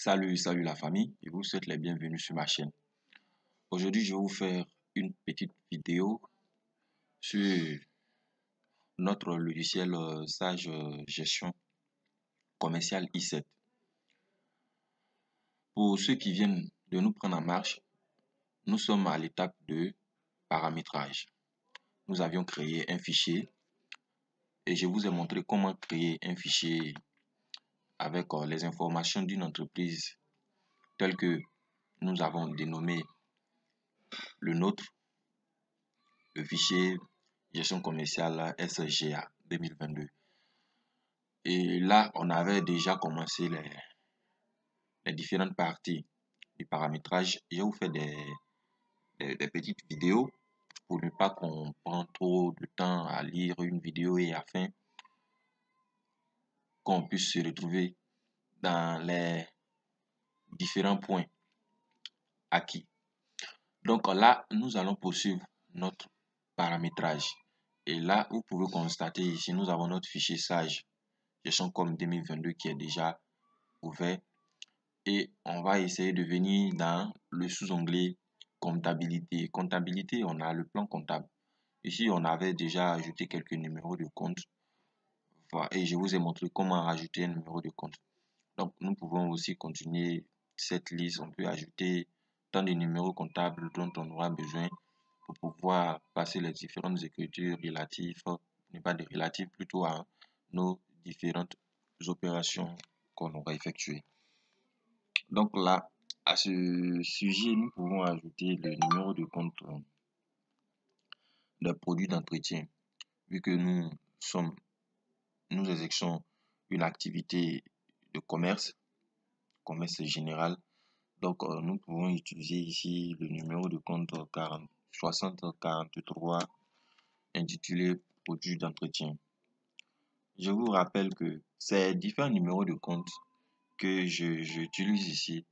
Salut la famille, je vous souhaite les bienvenus sur ma chaîne. Aujourd'hui, je vais vous faire une petite vidéo sur notre logiciel Sage Gestion Commerciale i7. Pour ceux qui viennent de nous prendre en marche, nous sommes à l'étape de paramétrage. Nous avions créé un fichier et je vous ai montré comment créer un fichier avec les informations d'une entreprise telle que nous avons dénommé le nôtre, le fichier gestion commerciale SGA 2022. Et là, on avait déjà commencé les différentes parties du paramétrage. Je vous fais des petites vidéos pour ne pas qu'on prenne trop de temps à lire une vidéo et afin qu'on puisse se retrouver dans les différents points acquis. Donc là, nous allons poursuivre notre paramétrage. Et là, vous pouvez constater ici, nous avons notre fichier Sage Gestion comme 2022 qui est déjà ouvert. Et on va essayer de venir dans le sous-onglet comptabilité. Comptabilité, on a le plan comptable. Ici, on avait déjà ajouté quelques numéros de compte. Voilà, et je vous ai montré comment rajouter un numéro de compte. Donc, nous pouvons aussi continuer cette liste. On peut ajouter tant de numéros comptables dont on aura besoin pour pouvoir passer les différentes écritures relatives, n'est pas des relatives, plutôt à nos différentes opérations qu'on aura effectuées. Donc là, à ce sujet, nous pouvons ajouter le numéro de compte des produits d'entretien. Vu que nous exerçons une activité de commerce général. Donc, nous pouvons utiliser ici le numéro de compte 6043 intitulé produits d'entretien. Je vous rappelle que ces différents numéros de compte que j'utilise ici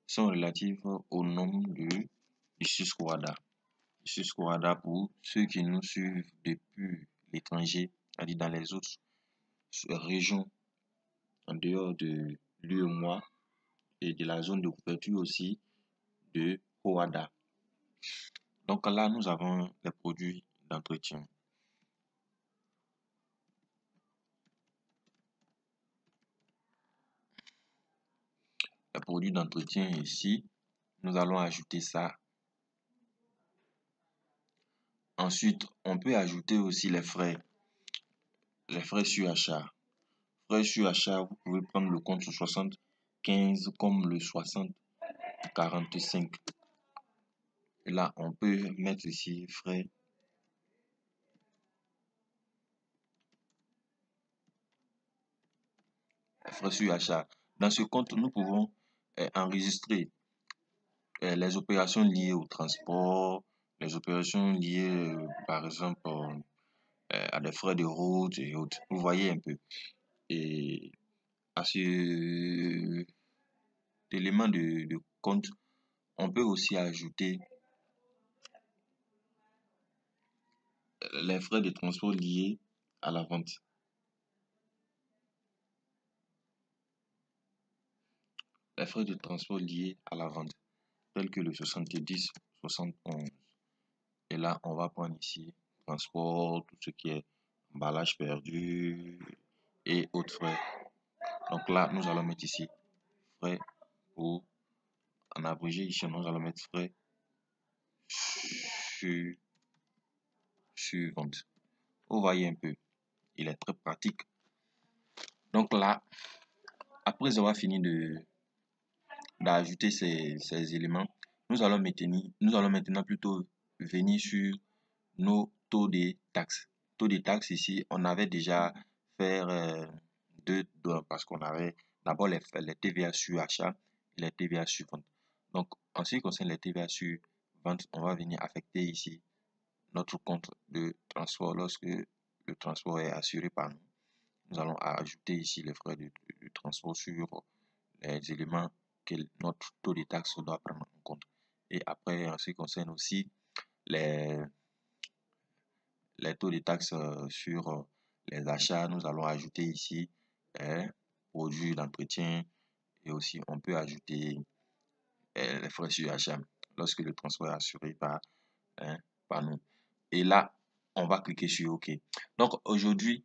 sont relatifs au nom de Susquada. Susquada pour ceux qui nous suivent depuis l'étranger, c'est-à-dire dans les autres régions en dehors de l'UEMOA et de la zone de couverture aussi de Hoada. Donc là, nous avons les produits d'entretien. Les produits d'entretien ici, nous allons ajouter ça. Ensuite, on peut ajouter aussi les frais sur achat. Frais sur achat, vous pouvez prendre le compte 75 comme le 6045. Et là, on peut mettre ici frais sur achat. Dans ce compte, nous pouvons enregistrer les opérations liées au transport, les opérations liées, par exemple, à des frais de route et autres. Vous voyez un peu. Et à ce élément de compte, on peut aussi ajouter les frais de transport liés à la vente. Les frais de transport liés à la vente, tels que le 70, 71. Et là, on va prendre ici transport, tout ce qui est emballage perdu et autres frais. Donc là, nous allons mettre ici frais pour, en abrégé ici, nous allons mettre frais sur vente. Vous voyez un peu, il est très pratique. Donc là, après avoir fini d'ajouter ces éléments, nous allons maintenant plutôt venir sur nos taux de taxes. Taux de taxes ici, on avait déjà fait deux parce qu'on avait d'abord les TVA sur achat et les TVA sur vente. Donc, en ce qui concerne les TVA sur vente, on va venir affecter ici notre compte de transport lorsque le transport est assuré par nous. Nous allons ajouter ici les frais de transport sur les éléments que notre taux de taxe doit prendre en compte. Et après, en ce qui concerne aussi les taux de taxe sur les achats, nous allons ajouter ici produits d'entretien et aussi on peut ajouter les frais sur achat lorsque le transport est assuré hein, par nous. Et là, on va cliquer sur OK. Donc aujourd'hui,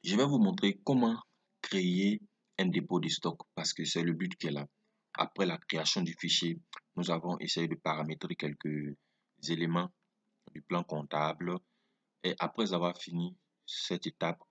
je vais vous montrer comment créer un dépôt de stock parce que c'est le but qui est là. Après la création du fichier, nous avons essayé de paramétrer quelques éléments du plan comptable. Et après avoir fini cette étape,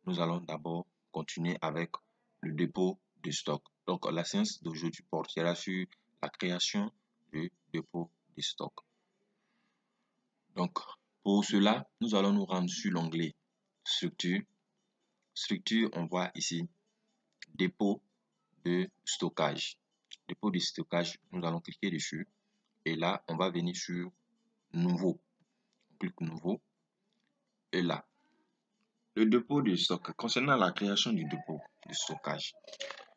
nous allons d'abord continuer avec le dépôt de stock. Donc la séance d'aujourd'hui portera sur la création du dépôt de stock. Donc pour cela, nous allons nous rendre sur l'onglet structure. Structure, on voit ici dépôt de stockage. Dépôt de stockage, nous allons cliquer dessus. Et là, on va venir sur nouveau. On clique nouveau. Et là, le dépôt de stock. Concernant la création du dépôt de stockage,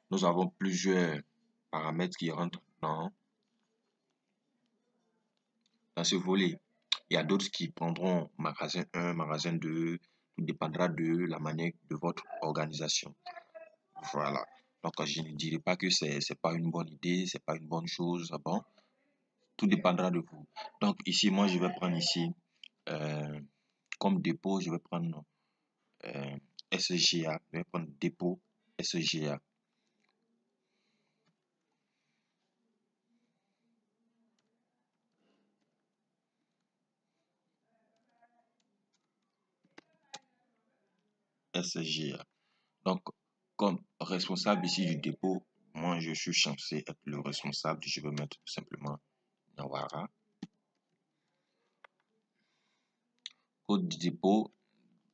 nous avons plusieurs paramètres qui rentrent dans ce volet. Il y a d'autres qui prendront magasin 1, magasin 2. Tout dépendra de la manière de votre organisation. Voilà. Donc, je ne dirais pas que c'est pas une bonne idée, c'est pas une bonne chose. Bon, tout dépendra de vous. Donc, ici, moi, je vais prendre ici comme dépôt, je vais prendre SGA. Je vais prendre dépôt SGA. SGA. Donc, comme responsable ici du dépôt, moi, je suis censé être le responsable. Je vais mettre tout simplement Nyawara. Code du dépôt.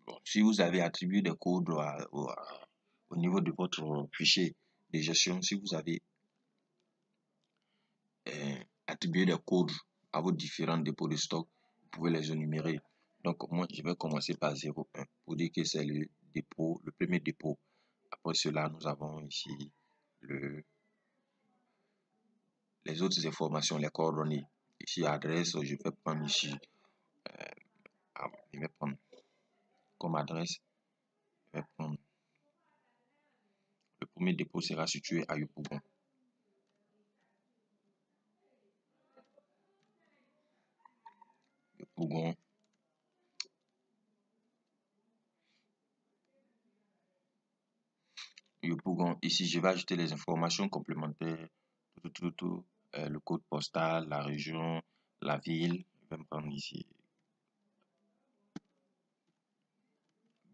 Bon, si vous avez attribué des codes au niveau de votre fichier de gestion, si vous avez attribué des codes à vos différents dépôts de stock, vous pouvez les énumérer. Donc, moi, je vais commencer par 0,1 pour dire que c'est le dépôt, le premier dépôt. Après cela, nous avons ici les autres informations, les coordonnées. Ici, adresse, je vais prendre ici, je vais prendre comme adresse, je vais prendre, le premier dépôt sera situé à Yopougon. Yopougon. Yopougon. Ici, je vais ajouter les informations complémentaires, le code postal, la région, la ville. Je vais me prendre ici.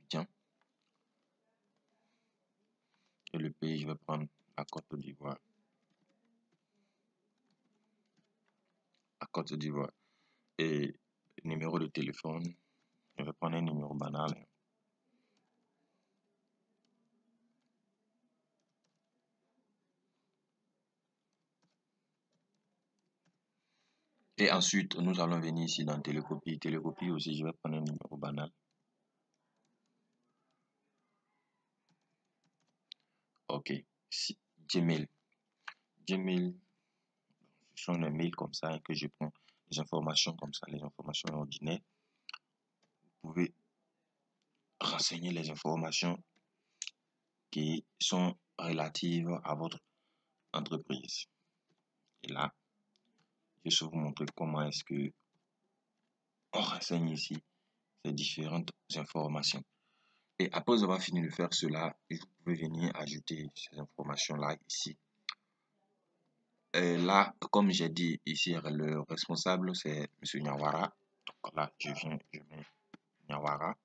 Tiens. Et le pays, je vais prendre la Côte d'Ivoire. La Côte d'Ivoire. Et numéro de téléphone, je vais prendre un numéro banal. Et ensuite, nous allons venir ici dans télécopie. Télécopie aussi, je vais prendre un numéro banal. Ok. Gmail. Gmail, ce sont les mails comme ça que je prends les informations comme ça, les informations ordinaires. Vous pouvez renseigner les informations qui sont relatives à votre entreprise. Et là, je vais vous montrer comment est-ce que on renseigne ici ces différentes informations. Et après avoir fini de faire cela, vous pouvez venir ajouter ces informations-là ici. Et là, comme j'ai dit ici, le responsable, c'est M. Nyawara. Donc là, je mets Nyawara.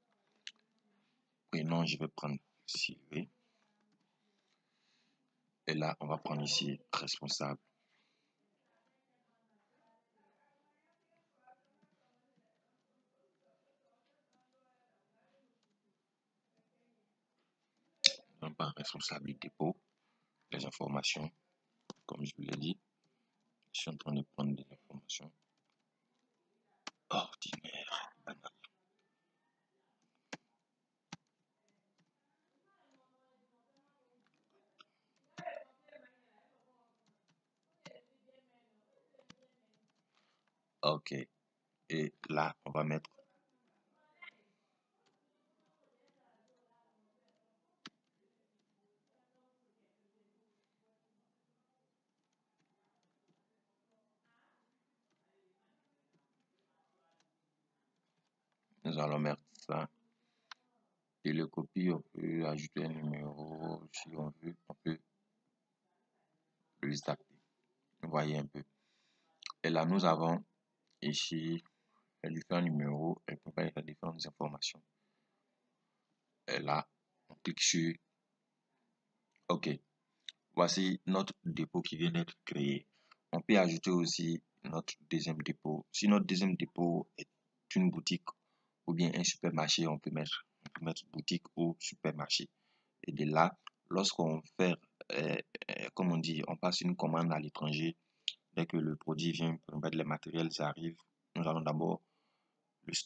Prénom, je vais prendre Sylvie. Et là, on va prendre ici responsable. On prend responsable du dépôt, les informations, comme je vous l'ai dit. Je suis en train de prendre des informations ordinaires, banales. Ok. Et là, on va mettre Nous allons mettre ça. Et le copie, on peut ajouter un numéro. Si on veut, on peut le zapper. Vous voyez un peu. Et là, nous avons ici les différents numéros et les différentes informations. Et là, on clique sur OK. Voici notre dépôt qui vient d'être créé. On peut ajouter aussi notre deuxième dépôt. Si notre deuxième dépôt est une boutique ou bien un supermarché, on peut mettre boutique ou supermarché. Et de là, lorsqu'on fait, comme on dit, on passe une commande à l'étranger, dès que le produit vient, les matériels arrivent, nous allons d'abord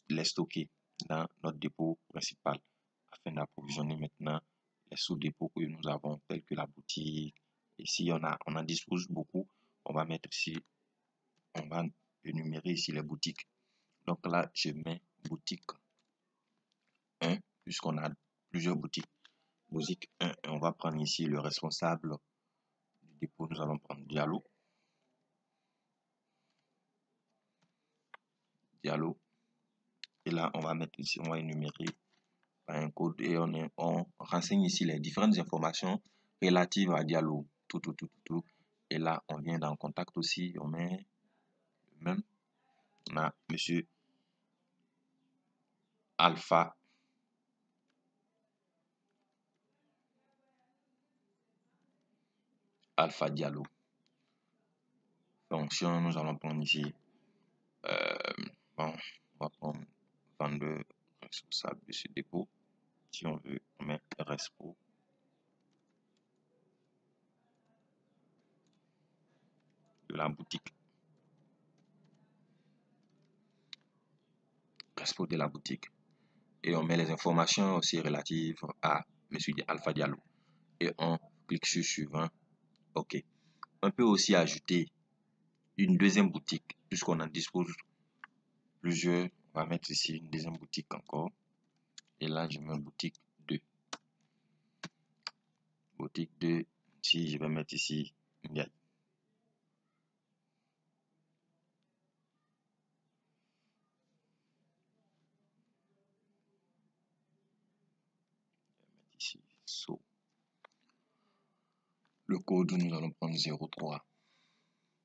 les stocker dans notre dépôt principal afin d'approvisionner maintenant les sous-dépôts que nous avons, tels que la boutique. Et si on en dispose beaucoup, on va mettre ici, on va énumérer ici les boutiques. Donc là, je mets boutique 1, puisqu'on a plusieurs boutiques. Boutique 1, et on va prendre ici le responsable du dépôt. Nous allons prendre Diallo. Et là, on va mettre ici, on va énumérer un code et on renseigne ici les différentes informations relatives à Diallo. Tout. Et là, on vient dans contact aussi, on met le même. On a monsieur Alpha Diallo. Fonction, nous allons prendre ici, bon, on va prendre vendeur responsable de ce dépôt. Si on veut, on met Respo. De la boutique. Respo de la boutique. Et on met les informations aussi relatives à monsieur Alpha Diallo. Et on clique sur suivant. OK. On peut aussi ajouter une deuxième boutique, puisqu'on en dispose plusieurs. On va mettre ici une deuxième boutique encore. Et là, je mets boutique 2. Boutique 2. Si je vais mettre ici Ndiaye. Ici, So. Le code, nous allons prendre 03.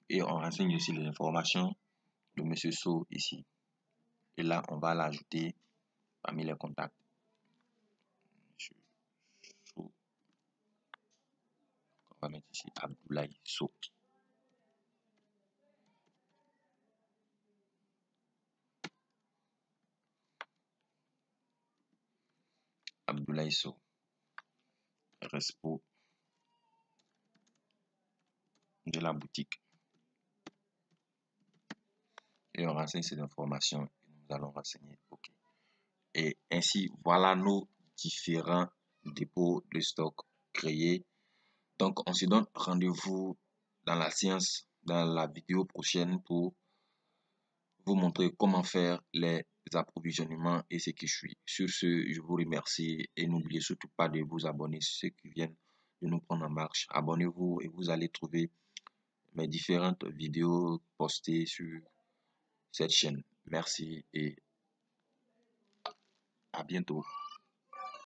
Et on renseigne aussi les informations de monsieur So ici. Et là, on va l'ajouter parmi les contacts. Monsieur So. On va mettre ici Abdoulaye So. Abdoulaye So. Respo de la boutique. Et on renseigne ces informations. Nous allons renseigner OK. Et ainsi, voilà nos différents dépôts de stock créés. Donc, on se donne rendez-vous dans la séance, dans la vidéo prochaine pour vous montrer comment faire les approvisionnements et ce qui suit. Sur ce, je vous remercie et n'oubliez surtout pas de vous abonner, ceux qui viennent de nous prendre en marche. Abonnez-vous et vous allez trouver mes différentes vidéos postées sur cette chaîne. Merci et à bientôt.